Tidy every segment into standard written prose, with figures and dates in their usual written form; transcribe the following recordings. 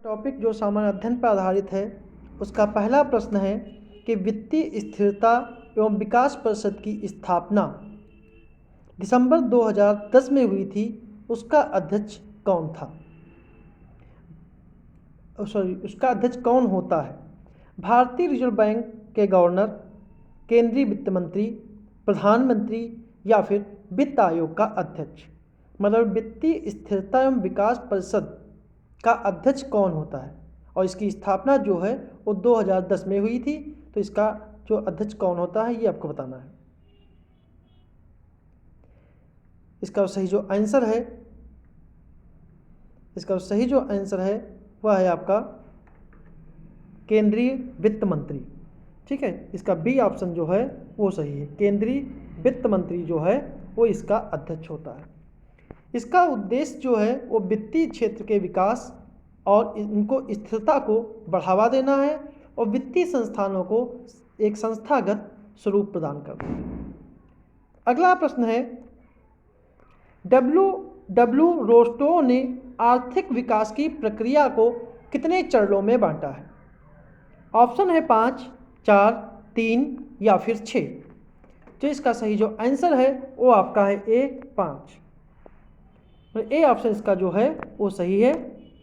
Topic जो सामान्य अध्ययन पर आधारित है उसका पहला प्रश्न है कि वित्तीय स्थिरता एवं विकास परिषद की स्थापना दिसंबर 2010 में हुई थी, उसका अध्यक्ष कौन था? उसका अध्यक्ष कौन होता है? भारतीय रिजर्व बैंक के गवर्नर, केंद्रीय वित्त मंत्री, प्रधानमंत्री या फिर वित्त आयोग का अध्यक्ष। मतलब वित्तीय स्थिरता एवं विकास परिषद का अध्यक्ष कौन होता है और इसकी स्थापना जो है वो 2010 में हुई थी, तो इसका जो अध्यक्ष कौन होता है ये आपको बताना है। इसका सही जो आंसर है वह है आपका केंद्रीय वित्त मंत्री। ठीक है, इसका बी ऑप्शन जो है वो सही है। केंद्रीय वित्त मंत्री जो है वो इसका अध्यक्ष होता है। इसका उद्देश्य जो है वो वित्तीय क्षेत्र के विकास और इनको स्थिरता को बढ़ावा देना है और वित्तीय संस्थानों को एक संस्थागत स्वरूप प्रदान करना है। अगला प्रश्न है, डब्ल्यू रोस्टो ने आर्थिक विकास की प्रक्रिया को कितने चरणों में बांटा है? ऑप्शन है 5, 4, 3 या फिर 6। तो इसका सही जो आंसर है वो आपका है ए 5। ए ऑप्शन इसका जो है वो सही है।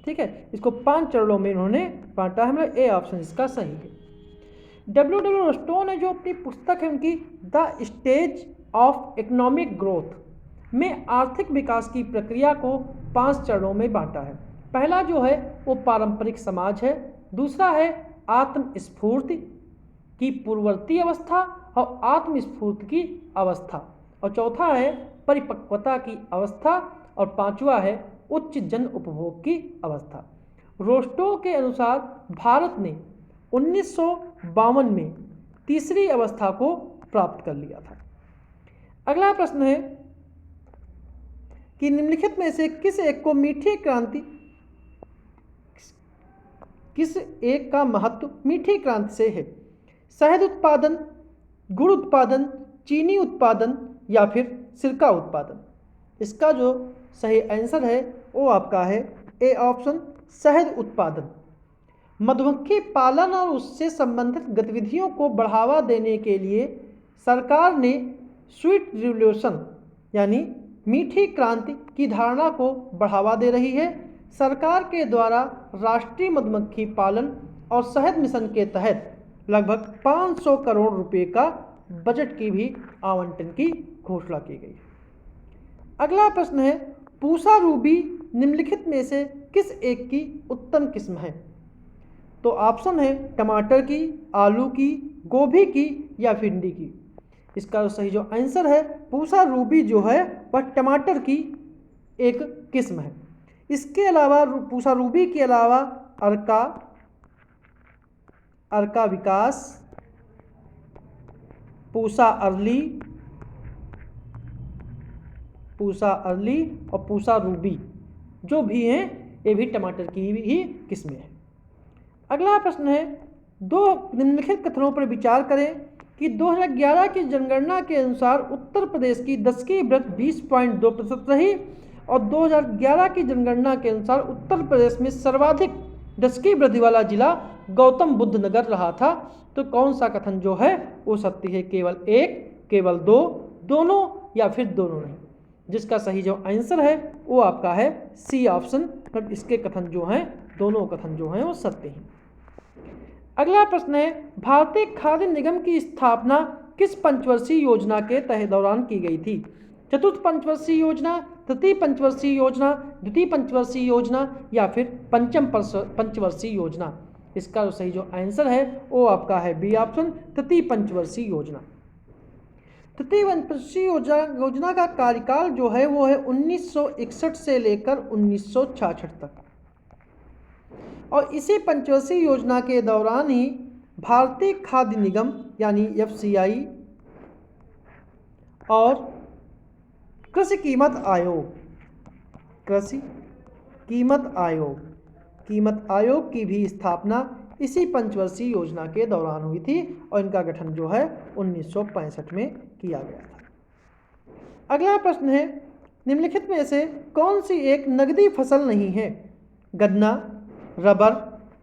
ठीक है, इसको 5 चरणों में इन्होंने बांटा है, मतलब ए ऑप्शन इसका सही है। डब्ल्यू रोस्टो ने जो अपनी पुस्तक है उनकी the stage of economic growth में आर्थिक विकास की प्रक्रिया को 5 चरणों में बांटा है। पहला जो है वो पारंपरिक समाज है, दूसरा है आत्मस्फूर्ति की पूर्ववर्ती अवस्था और आत्मस्फूर्ति की अवस्था, और चौथा है परिपक्वता की अवस्था, और पांचवा है उच्च जन उपभोग की अवस्था। रोस्टो के अनुसार भारत ने 1952 में तीसरी अवस्था को प्राप्त कर लिया था। अगला प्रश्न है कि निम्नलिखित में से किस एक का महत्व मीठी क्रांति से है? शहद उत्पादन, गुड़ उत्पादन, चीनी उत्पादन या फिर सिरका उत्पादन? इसका जो सही आंसर है वो आपका है ए ऑप्शन शहद उत्पादन। मधुमक्खी पालन और उससे संबंधित गतिविधियों को बढ़ावा देने के लिए सरकार ने स्वीट रिवॉल्यूशन यानी मीठी क्रांति की धारणा को बढ़ावा दे रही है। सरकार के द्वारा राष्ट्रीय मधुमक्खी पालन और शहद मिशन के तहत लगभग 500 करोड़ रुपए का बजट की भी आवंटन की घोषणा की गई। अगला प्रश्न है, पूसा रूबी निम्नलिखित में से किस एक की उत्तम किस्म है? तो ऑप्शन है टमाटर की, आलू की, गोभी की या भिंडी की? इसका सही जो आंसर है पूसा रूबी जो है वह टमाटर की एक किस्म है। इसके अलावा पूसा रूबी के अलावा अर्का विकास, पूसा अर्ली और पूसा रूबी जो भी हैं ये भी टमाटर की ही किस्में हैं। अगला प्रश्न है, दो निम्नलिखित कथनों पर विचार करें कि 2011 की जनगणना के अनुसार उत्तर प्रदेश की दशकीय वृद्धि 20.2% रही और 2011 की जनगणना के अनुसार उत्तर प्रदेश में सर्वाधिक दशकीय वृद्धि वाला जिला गौतम बुद्ध नगर रहा था। तो कौन सा कथन जो है वो सत्य है? केवल एक, केवल दो, दोनों या फिर दोनों नहीं? जिसका सही जो आंसर है वो आपका है सी ऑप्शन, मतलब इसके कथन जो हैं दोनों कथन जो हैं वो सत्य हैं। अगला प्रश्न है, भारतीय खाद्य निगम की स्थापना किस पंचवर्षीय योजना के तहत दौरान की गई थी? चतुर्थ पंचवर्षीय योजना, तृतीय पंचवर्षीय योजना, द्वितीय पंचवर्षीय योजना या फिर पंचम पंचवर्षीय योजना? इसका सही जो आंसर है वो आपका है बी ऑप्शन, तृतीय पंचवर्षीय योजना। तृतीय पंचवर्षीय योजना का कार्यकाल जो है वो है 1961 से लेकर 1966 तक, और इसी पंचवर्षीय योजना के दौरान ही भारतीय खाद्य निगम यानी FCI और कृषि कीमत आयोग की भी स्थापना इसी पंचवर्षीय योजना के दौरान हुई थी और इनका गठन जो है 1965 में किया गया था। अगला प्रश्न है, निम्नलिखित में से कौन सी एक नगदी फसल नहीं है? गन्ना, रबर,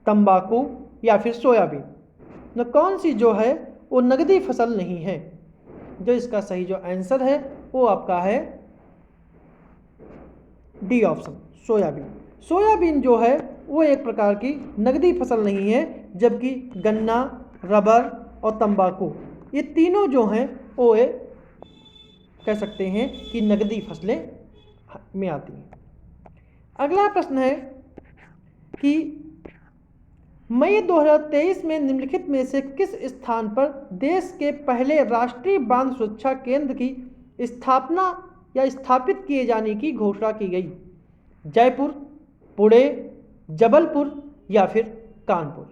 तंबाकू या फिर सोयाबीन। न कौन सी जो है वो नकदी फसल नहीं है? जो इसका सही जो आंसर है वो आपका है डी ऑप्शन, सोयाबीन। सोयाबीन जो है वो एक प्रकार की नकदी फसल नहीं है, जबकि गन्ना, रबर और तंबाकू ये तीनों जो हैं वो कह सकते हैं कि नकदी फसलें में आती हैं। अगला प्रश्न है कि मई 2023 में निम्नलिखित में से किस स्थान पर देश के पहले राष्ट्रीय बांध सुरक्षा केंद्र की स्थापना या स्थापित किए जाने की घोषणा की गई? जयपुर, पुणे, जबलपुर या फिर कानपुर।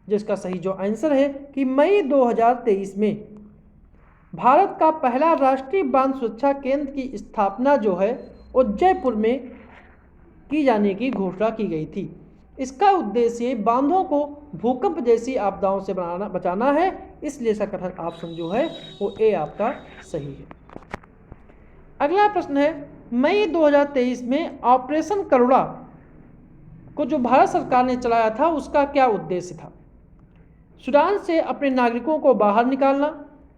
जिसका सही जो आंसर है कि मई 2023 में भारत का पहला राष्ट्रीय बांध सुरक्षा केंद्र की स्थापना जो है वो जयपुर में की जाने की घोषणा की गई थी। इसका उद्देश्य बांधों को भूकंप जैसी आपदाओं से बचाना है, इसलिए इसका कथन ऑप्शन जो है वो ए आपका सही है। अगला प्रश्न है, मई 2023 में ऑपरेशन करुणा को जो भारत सरकार ने चलाया था उसका क्या उद्देश्य था? सूडान से अपने नागरिकों को बाहर निकालना,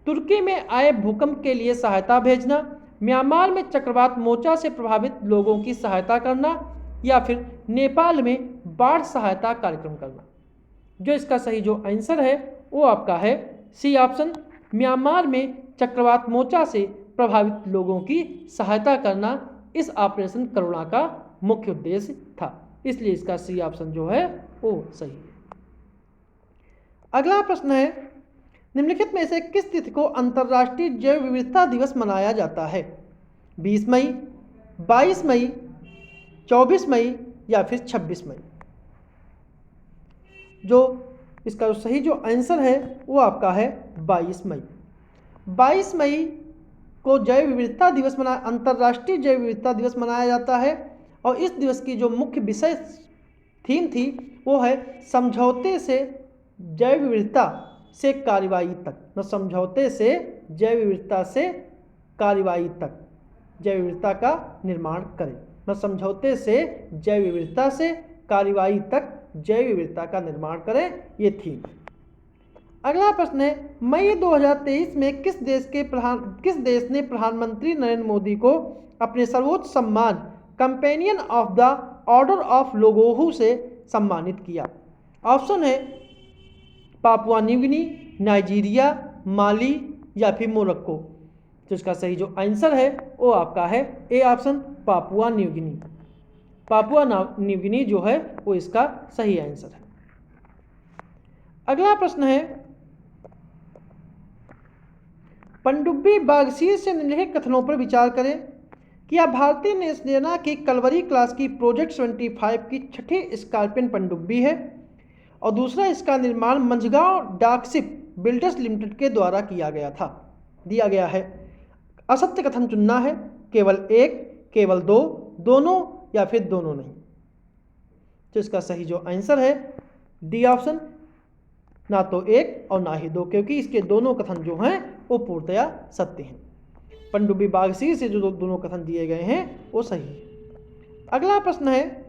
तुर्की में आए भूकंप के लिए सहायता भेजना, म्यांमार में चक्रवात मोचा से प्रभावित लोगों की सहायता करना या फिर नेपाल में बाढ़ सहायता कार्यक्रम करना। जो इसका सही जो आंसर है वो आपका है सी ऑप्शन, म्यांमार में चक्रवात मोचा से प्रभावित लोगों की सहायता करना इस ऑपरेशन करुणा का मुख्य उद्देश्य था, इसलिए इसका सी ऑप्शन जो है वो सही है। अगला प्रश्न है, निम्नलिखित में से किस तिथि को अंतर्राष्ट्रीय जैव विविधता दिवस मनाया जाता है? 20 मई, 22 मई, 24 मई या फिर 26 मई। जो इसका जो सही जो आंसर है वो आपका है 22 मई। 22 मई को जैव विविधता दिवस अंतर्राष्ट्रीय जैव विविधता दिवस मनाया जाता है और इस दिवस की जो मुख्य विषय थीम थी वो है समझौते से जैव विविधता से कार्रवाई तक। न समझौते से जैव विविधता से कार्रवाई तक जैव विविधता का निर्माण करें। न समझौते से जैव विविधता से कार्रवाई तक जैव विविधता का निर्माण करें, ये थीम। अगला प्रश्न है, मई 2023 में किस देश ने प्रधानमंत्री नरेंद्र मोदी को अपने सर्वोच्च सम्मान companion of the order of लोगोहू से सम्मानित किया? ऑप्शन है पापुआ न्यू गिनी, नाइजीरिया, माली या फिर मोरक्को। तो इसका सही जो आंसर है वो आपका है A option, Papua New Guinea. Papua New Guinea जो है वो इसका सही आंसर है। अगला प्रश्न है, पनडुब्बी बागशीर से निम्नलिखित कथनों पर विचार करें। क्या भारतीय नौसेना की कलवरी क्लास की प्रोजेक्ट 75 की छठी स्कॉर्पियन पनडुब्बी है और दूसरा इसका निर्माण मंझगांव डाकशिप बिल्डर्स लिमिटेड के द्वारा दिया गया है। असत्य कथन चुनना है, केवल एक, केवल दो, दोनों या फिर दोनों नहीं। तो इसका सही जो आंसर है डी ऑप्शन, ना तो एक और ना ही दो, क्योंकि इसके दोनों कथन जो हैं वो पूर्णतया सत्य हैं। पनडुब्बी बागशीर से जो दोनों कथन दिए गए हैं वो सही है। अगला प्रश्न है,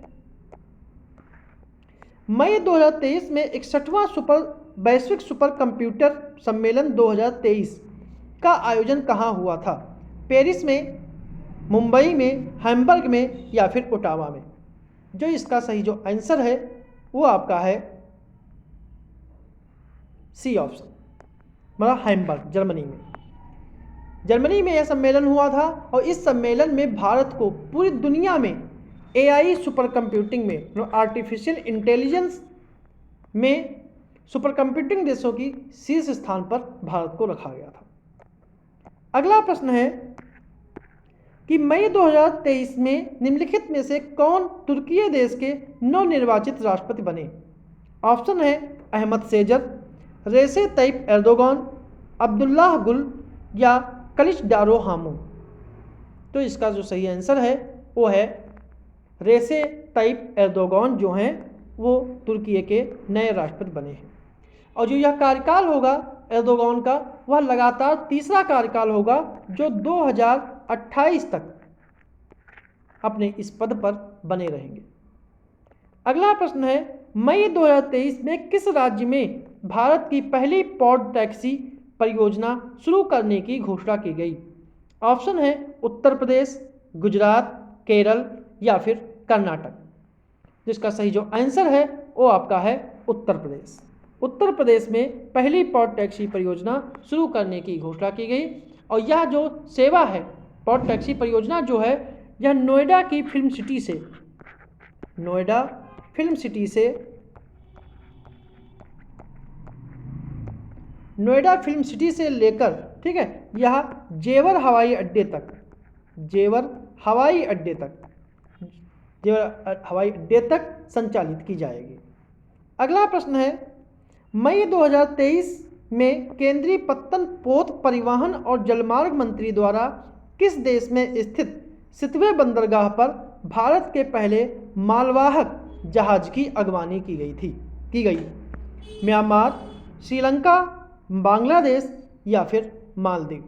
मई 2023 में 61वां वैश्विक सुपर कंप्यूटर सम्मेलन 2023 का आयोजन कहाँ हुआ था? पेरिस में, मुंबई में, हैम्बर्ग में या फिर ओटावा में। जो इसका सही जो आंसर है वो आपका है सी ऑप्शन, मतलब हैम्बर्ग, जर्मनी में यह सम्मेलन हुआ था और इस सम्मेलन में भारत को पूरी दुनिया में एआई सुपर कंप्यूटिंग में, आर्टिफिशियल इंटेलिजेंस में सुपर कंप्यूटिंग देशों की शीर्ष स्थान पर भारत को रखा गया था। अगला प्रश्न है कि मई 2023 में निम्नलिखित में से कौन तुर्की देश के नवनिर्वाचित राष्ट्रपति बने? ऑप्शन है Ahmet Sezer, Recep Tayyip Erdogan, Abdullah Gul या कलिचदारो हामू। तो इसका जो सही आंसर है वो है रेसेप तैयप एर्दोगान जो हैं वो तुर्की के नए राष्ट्रपति बने हैं। और जो यह कार्यकाल होगा एर्दोगान का वह लगातार तीसरा कार्यकाल होगा जो 2028 तक अपने इस पद पर बने रहेंगे। अगला प्रश्न है, मई 2023 में किस राज्य में भारत की पहली पॉड टैक्सी परियोजना शुरू करने की घोषणा की गई? ऑप्शन है उत्तर प्रदेश, गुजरात, केरल या फिर कर्नाटक। जिसका सही जो आंसर है वो आपका है उत्तर प्रदेश। उत्तर प्रदेश में पहली पॉड टैक्सी परियोजना शुरू करने की घोषणा की गई और यह जो सेवा है, पॉड टैक्सी परियोजना जो है, यह नोएडा की फिल्म सिटी से, नोएडा फिल्म सिटी से लेकर, ठीक है, यह जेवर हवाई अड्डे तक, जेवर हवाई अड्डे तक संचालित की जाएगी। अगला प्रश्न है, मई 2023 में केंद्रीय पत्तन पोत परिवहन और जलमार्ग मंत्री द्वारा किस देश में स्थित सितवे बंदरगाह पर भारत के पहले मालवाहक जहाज की अगवानी की गई? म्यांमार, श्रीलंका, बांग्लादेश या फिर मालदीव।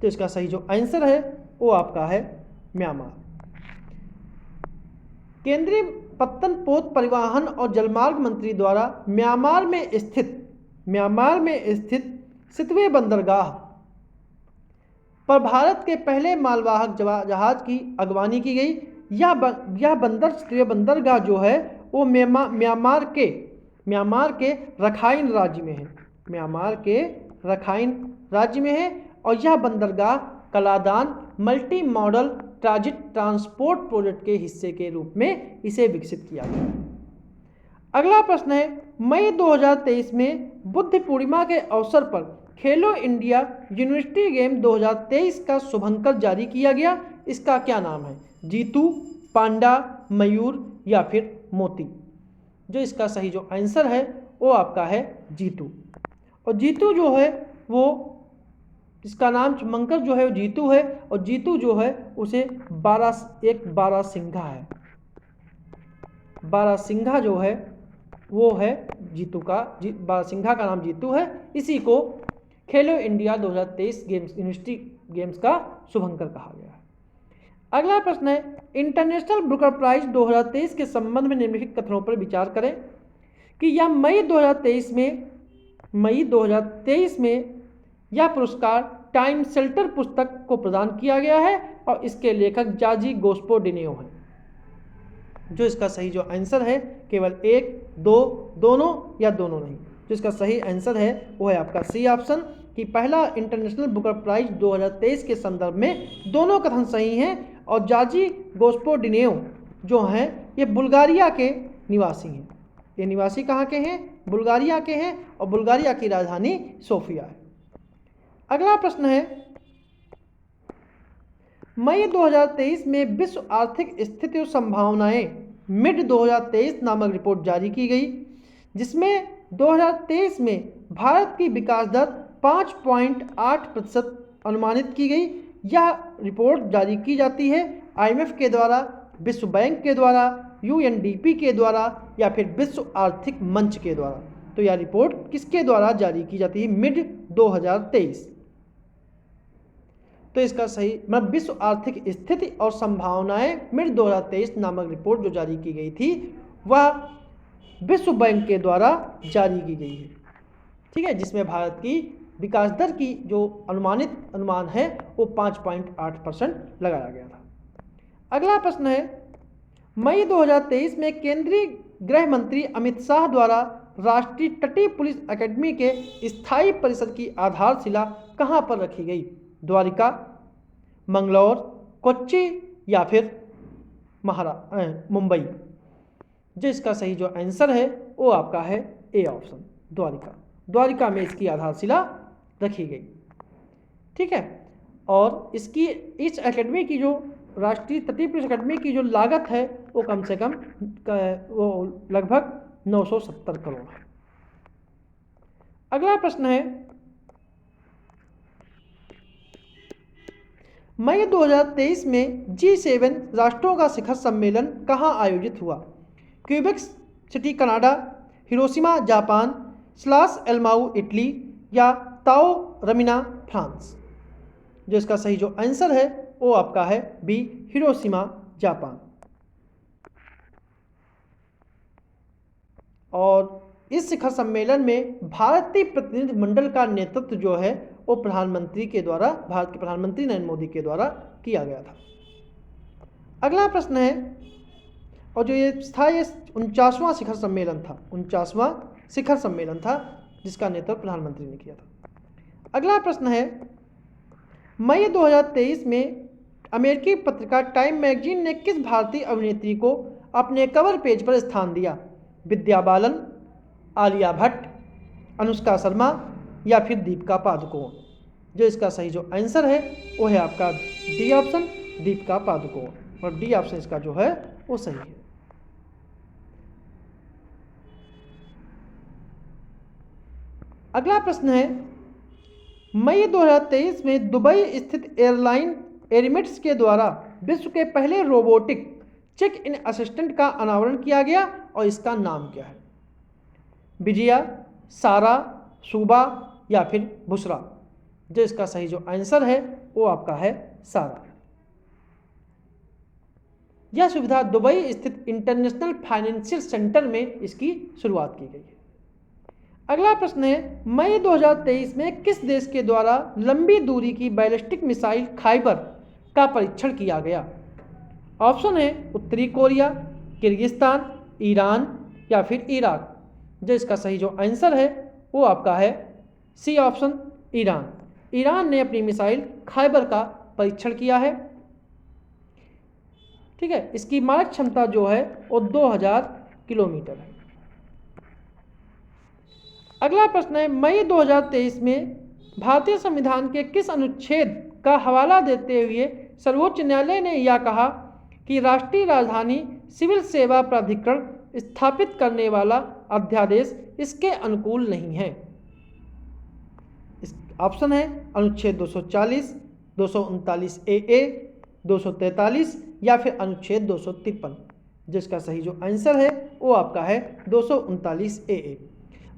तो इसका सही जो आंसर है वो आपका है म्यांमार। केंद्रीय पत्तन पोत परिवहन और जलमार्ग मंत्री द्वारा म्यांमार में स्थित सितवे बंदरगाह पर भारत के पहले मालवाहक जहाज की अगवानी की गई। यह सितवे बंदरगाह जो है वो म्यांमार के रखाइन राज्य में है, म्यांमार के रखाइन राज्य में है और यह बंदरगाह Kaladan multi modal transport project के हिस्से के रूप में इसे विकसित किया गया। अगला प्रश्न है, मई 2023 में बुद्ध पूर्णिमा के अवसर पर खेलो इंडिया यूनिवर्सिटी गेम 2023 का शुभंकर जारी किया गया। इसका क्या नाम है? जीतू, पांडा, मयूर या फिर मोती। जो इसका सही जो आंसर है वो आपका है जीतू। और जीतू जो है वो, इसका नाम शुभंकर जो है वो जीतू है और जीतू जो है उसे बारहसिंघा है, बारहसिंघा जो है वो है जीतू का, बारहसिंघा का नाम जीतू है। इसी को खेलो इंडिया 2023 यूनिवर्सिटी गेम्स का शुभंकर कहा गया है। अगला प्रश्न है, इंटरनेशनल बुकर प्राइज 2023 के संबंध में निम्नलिखित कथनों पर विचार करें कि यह मई 2023 में यह पुरस्कार टाइम शेल्टर पुस्तक को प्रदान किया गया है और इसके लेखक जाजी गोस्पोडिनियो हैं। जो इसका सही जो आंसर है, केवल एक, दो, दोनों या दोनों नहीं। जो इसका सही आंसर है वो है आपका सी ऑप्शन कि पहला इंटरनेशनल बुकर प्राइज 2023 के संदर्भ में दोनों कथन सही हैं। और जाजी गोस्पोडिनियो जो हैं ये बुल्गारिया के निवासी हैं। ये निवासी कहाँ के हैं? बुल्गारिया के हैं और बुल्गारिया की राजधानी सोफिया है। अगला प्रश्न है, मई 2023 में विश्व आर्थिक स्थिति और संभावनाएं मिड 2023 नामक रिपोर्ट जारी की गई, जिसमें 2023 में भारत की विकास दर 5.8% अनुमानित की गई। यह रिपोर्ट जारी की जाती है IMF के द्वारा, विश्व बैंक के द्वारा, UNDP के द्वारा या फिर विश्व आर्थिक मंच के द्वारा। तो यह रिपोर्ट किसके द्वारा जारी की जाती है? मिड 2023। तो इसका सही मतलब विश्व आर्थिक स्थिति और संभावनाएं मिड 2023 नामक रिपोर्ट जो जारी की गई थी वह विश्व बैंक के द्वारा जारी की गई है, ठीक है, जिसमें भारत की विकास दर की जो अनुमान है वो 5.8% लगाया गया था। अगला प्रश्न है, मई 2023 में केंद्रीय गृह मंत्री अमित शाह द्वारा राष्ट्रीय तटीय पुलिस अकेडमी के स्थायी परिसर की आधारशिला कहां पर रखी गई? द्वारिका, मंगलौर, कोच्चि या फिर मुंबई। जो इसका सही जो आंसर है वो आपका है ए ऑप्शन, द्वारिका। द्वारिका में इसकी आधारशिला रखी गई, ठीक है। और इस एकेडमी की जो राष्ट्रीय तटीय पुलिस अकेडमी की जो लागत है वो कम से कम वो लगभग 970 करोड़ है। अगला प्रश्न है, मई 2023 में G7 राष्ट्रों का शिखर सम्मेलन कहां आयोजित हुआ? Quebec City Canada, Hiroshima Japan, Schloss Elmau Italy या ताओ रमिना फ्रांस। जो इसका सही जो आंसर है वो आपका है बी, हिरोशिमा जापान। और इस शिखर सम्मेलन में भारतीय प्रतिनिधिमंडल का नेतृत्व जो है वो प्रधानमंत्री के द्वारा, भारत के प्रधानमंत्री नरेंद्र मोदी के द्वारा किया गया था। अगला प्रश्न है, और जो ये था ये 49वां शिखर सम्मेलन था, 49वां शिखर सम्मेलन था जिसका नेतृत्व प्रधानमंत्री ने किया था। अगला प्रश्न है, मई 2023 में अमेरिकी पत्रिका टाइम मैगजीन ने किस भारतीय अभिनेत्री को अपने कवर पेज पर स्थान दिया? विद्या बालन, आलिया भट्ट, अनुष्का शर्मा या फिर दीपिका पादुकोण? जो इसका सही जो आंसर है वो है आपका डी ऑप्शन, दीपिका पादुकोण, और डी ऑप्शन इसका जो है वो सही है। अगला प्रश्न है, मई 2023 में दुबई स्थित एयरलाइन एमिरेट्स के द्वारा विश्व के पहले रोबोटिक चेक इन असिस्टेंट का अनावरण किया गया और इसका नाम क्या है? विजया, सारा, सुबा या फिर बुशरा? जो इसका सही जो आंसर है वो आपका है सारा। यह सुविधा दुबई स्थित इंटरनेशनल फाइनेंशियल सेंटर में इसकी शुरुआत की गई है। अगला प्रश्न है, मई 2023 में किस देश के द्वारा लंबी दूरी की बैलिस्टिक मिसाइल खाइबर का परीक्षण किया गया? ऑप्शन है उत्तरी कोरिया, किर्गिस्तान, ईरान या फिर इराक? जो इसका सही जो आंसर है वो आपका है सी ऑप्शन, ईरान। ईरान ने अपनी मिसाइल खाइबर का परीक्षण किया है। ठीक है, इसकी मारक क्षमता जो है वो 2000 किलोमीटर है। अगला प्रश्न है, मई 2023 में भारतीय संविधान के किस अनुच्छेद का हवाला देते हुए सर्वोच्च न्यायालय ने यह कहा कि राष्ट्रीय राजधानी सिविल सेवा प्राधिकरण स्थापित करने वाला अध्यादेश इसके अनुकूल नहीं है? ऑप्शन है अनुच्छेद 240, 239 ए, 243 या फिर अनुच्छेद 253? जिसका सही जो आंसर है वो आपका है 239 ए।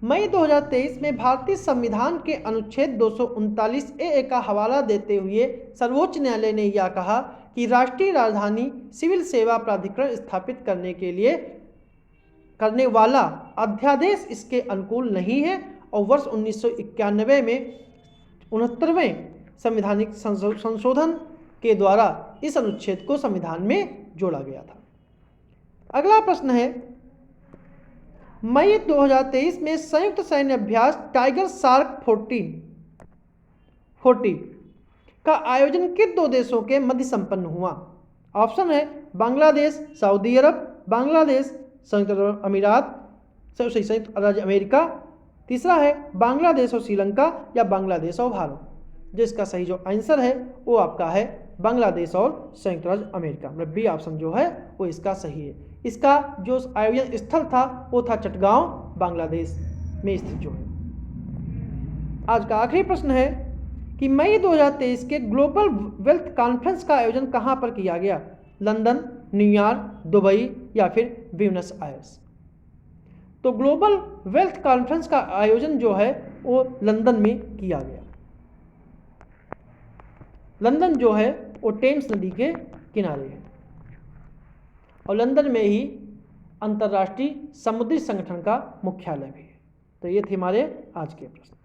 मई 2023 में भारतीय संविधान के अनुच्छेद 239 ए का हवाला देते हुए सर्वोच्च न्यायालय ने यह कहा कि राष्ट्रीय राजधानी सिविल सेवा प्राधिकरण स्थापित करने वाला अध्यादेश इसके अनुकूल नहीं है और वर्ष 1991 में 69वें संवैधानिक संशोधन के द्वारा इस अनुच्छेद को संविधान में जोड़ा गया था। अगला प्रश्न है, मई 2023 में संयुक्त सैन्य अभ्यास टाइगर शार्क 40 का आयोजन किन दो देशों के मध्य संपन्न हुआ? ऑप्शन है बांग्लादेश, सऊदी अरब, बांग्लादेश, संयुक्त राज्य अमेरिका। तीसरा है बांग्लादेश और श्रीलंका या बांग्लादेश और भारत? जो इसका सही जो आंसर है वो आपका है बांग्लादेश और संयुक्त राज्य अमेरिका, मतलब बी ऑप्शन जो है वो इसका सही है। इसका जो आयोजन स्थल था वो था चटगांव, बांग्लादेश में स्थित जो है। आज का आखिरी प्रश्न है कि मई 2023 के ग्लोबल वेल्थ कॉन्फ्रेंस का आयोजन कहाँ पर किया गया? लंदन, न्यूयॉर्क, दुबई या फिर ब्यूनस आयर्स? तो ग्लोबल वेल्थ कॉन्फ्रेंस का आयोजन जो है वो लंदन में किया गया। लंदन जो है वो टेम्स नदी के किनारे है और लंदन में ही अंतर्राष्ट्रीय समुद्री संगठन का मुख्यालय भी है। तो ये थे हमारे आज के प्रश्न।